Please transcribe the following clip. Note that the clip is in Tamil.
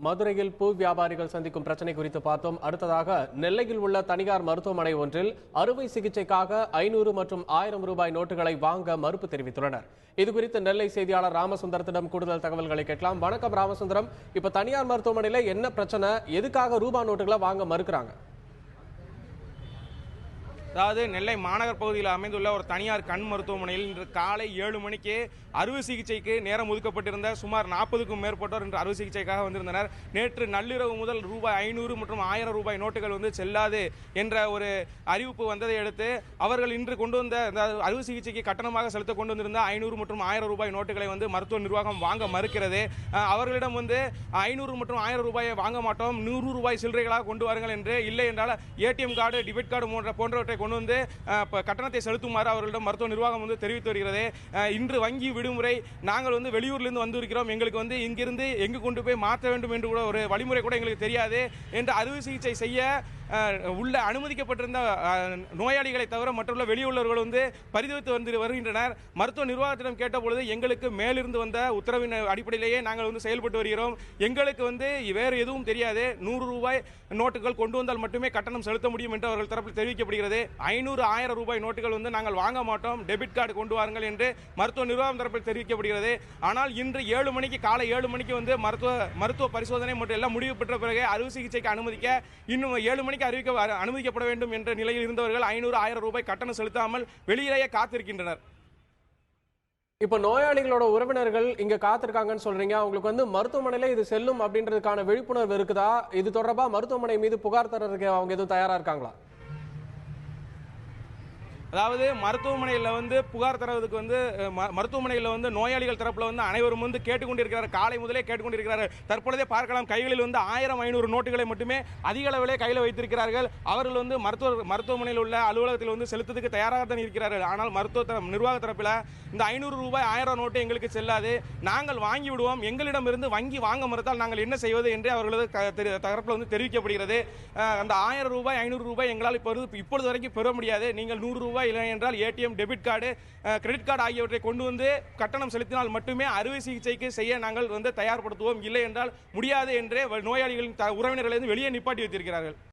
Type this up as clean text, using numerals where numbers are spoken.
மதுரையில் பூ வியாபாரிகள் சந்திக்கும் பிரச்சனை குறித்து பார்த்தோம். அடுத்ததாக நெல்லையில் உள்ள தனியார் மருத்துவமனை ஒன்றில் அறுவை சிகிச்சைக்காக 500 மற்றும் 1000 ரூபாய் நோட்டுகளை வாங்க மறுப்பு தெரிவித்துள்ளனர். இதுகுறித்து நெல்லை செய்தியாளர் ராமசுந்தரத்திடம் கூடுதல் தகவல்களை கேட்கலாம். வணக்கம் ராமசுந்தரம், இப்ப தனியார் மருத்துவமனையில என்ன பிரச்சனை, எதுக்காக ரூபாய் நோட்டுகளை வாங்க மறுக்கிறாங்க? அதாவது நெல்லை மாநகர் பகுதியில் அமைந்துள்ள ஒரு தனியார் கண் மருத்துவமனையில் இன்று காலை 7 மணிக்கு அறுவை சிகிச்சைக்கு நேரம் ஒதுக்கப்பட்டிருந்த சுமார் 40க்கும் மேற்பட்டோர் இன்று அறுவை சிகிச்சைக்காக வந்திருந்தனர். நேற்று நள்ளிரவு முதல் ரூபாய் 500 மற்றும் 1000 ரூபாய் நோட்டுகள் செல்லாது என்ற ஒரு அறிவிப்பு வந்ததை அடுத்து அவர்கள் இன்று கொண்டு வந்த அறுவை சிகிச்சைக்கு கட்டணமாக செலுத்த கொண்டு வந்திருந்த 500 மற்றும் 1000 ரூபாய் நோட்டுகளை மருத்துவ நிர்வாகம் வாங்க மறுக்கிறது. அவர்களிடம் 500 மற்றும் 1000 ரூபாயை வாங்க மாட்டோம், 100 ரூபாய் சில்லறைகளாக கொண்டு வாருங்கள் என்று, இல்லை என்றால் ஏடிஎம் கார்டு, டெபிட் கார்டு போன்றவற்றை கொண்டு கட்டணத்தை செலுத்துமாறு அவர்களிடம் மருத்துவ நிர்வாகம் தெரிவித்து வருகிறது. இன்று வங்கி விடுமுறை, நாங்கள் வெளியூர்லேருந்து வந்திருக்கிறோம், எங்களுக்கு இங்கிருந்து எங்கு கொண்டு போய் மாற்ற வேண்டும் என்று கூட ஒரு வழிமுறை கூட எங்களுக்கு தெரியாது என்று அறுவை சிகிச்சை செய்ய உள்ள அனுமதிக்கப்பட்டிருந்த நோயாளிகளை தவிர மற்றுள்ள வெளியுள்ளவர்கள் பரிதவித்து வருகின்றனர். மருத்துவ நிர்வாகத்திடம் கேட்டபொழுது எங்களுக்கு மேலிருந்து வந்த உத்தரவின் அடிப்படையிலேயே நாங்கள் செயல்பட்டு வருகிறோம், எங்களுக்கு வேறு எதுவும் தெரியாது, 100 ரூபாய் நோட்டுகள் கொண்டு வந்தால் மட்டுமே கட்டணம் செலுத்த முடியும் என்று அவர்கள் தரப்பில் தெரிவிக்கப்படுகிறது. 500, 1000 ரூபாய் நோட்டுகள் நாங்கள் வாங்க மாட்டோம், டெபிட் கார்டு கொண்டு வாருங்கள் என்று மருத்துவ நிர்வாகம் தரப்பில் தெரிவிக்கப்படுகிறது. ஆனால் இன்று 7 மணிக்கு காலை 7 மணிக்கு மருத்துவ பரிசோதனை மற்றும் எல்லாம் முடிவு பெற்ற பிறகு அறுவை சிகிச்சைக்கு அனுமதிக்க இன்னும் 7 மணிக்கு அனுமதிக்கப்பட வேண்டும் என்ற நிலையில் இருந்தவர்கள் 500, 1000 ரூபாய் கட்டணம் செலுத்தாமல் வெளியிலேயே காத்திருக்கின்றனர். இப்ப நோயாளிகளோட உறவினர்கள் இங்க காத்திருக்காங்கன்னு சொல்றீங்க, அவங்களுக்கு மருத்துவமனையில இது செல்லும் அப்படின்றதுக்கான விழிப்புணர்வு இருக்குதா? இது தொடர்பா மருத்துவமனை மீது புகார் தரதுக்கு அவங்க எதுவும் தயாரா இருக்காங்களா? அதாவது மருத்துவமனையில் புகார் தருவதற்கு மருத்துவமனையில் நோயாளிகள் தரப்பில் அனைவரும் கேட்டுக்கொண்டிருக்கிறார், காலை முதலே கேட்டுக்கொண்டிருக்கிறார்கள். தற்பொழுதே பார்க்கலாம், கைகளில் 1000, 500 நோட்டுகளை மட்டுமே அதிக அளவிலே கையில் வைத்திருக்கிறார்கள். அவர்கள் மருத்துவமனையில் உள்ள அலுவலகத்தில் செலுத்துவதற்கு தயாராக தான் இருக்கிறார்கள். ஆனால் மருத்துவ நிர்வாக தரப்பில் இந்த 500 ரூபாய் 1000 நோட்டு எங்களுக்கு செல்லாது, நாங்கள் வாங்கி விடுவோம், எங்களிடமிருந்து வங்கி வாங்க மறுத்தால் நாங்கள் என்ன செய்வது என்று அவர்களது தரப்பில் தெரிவிக்கப்படுகிறது. அந்த 1000 ரூபாய் 500 ரூபாய் எங்களால் இப்பொழுது வரைக்கும் பெற முடியாது, நீங்கள் 100 ரூபாய் இல்லை என்றால் ATM, debit card, credit card ஆகியவற்றை கொண்டு கட்டணம் செலுத்தினால் மட்டுமே அறுவை சிகிச்சைக்கு செய்ய நாங்கள் தயார்படுத்துவோம், இல்லை என்றால் முடியாது என்று நோயாளிகளின் உறவினர்களை வெளியே நிப்பாட்டி வைத்திருக்கிறார்கள்.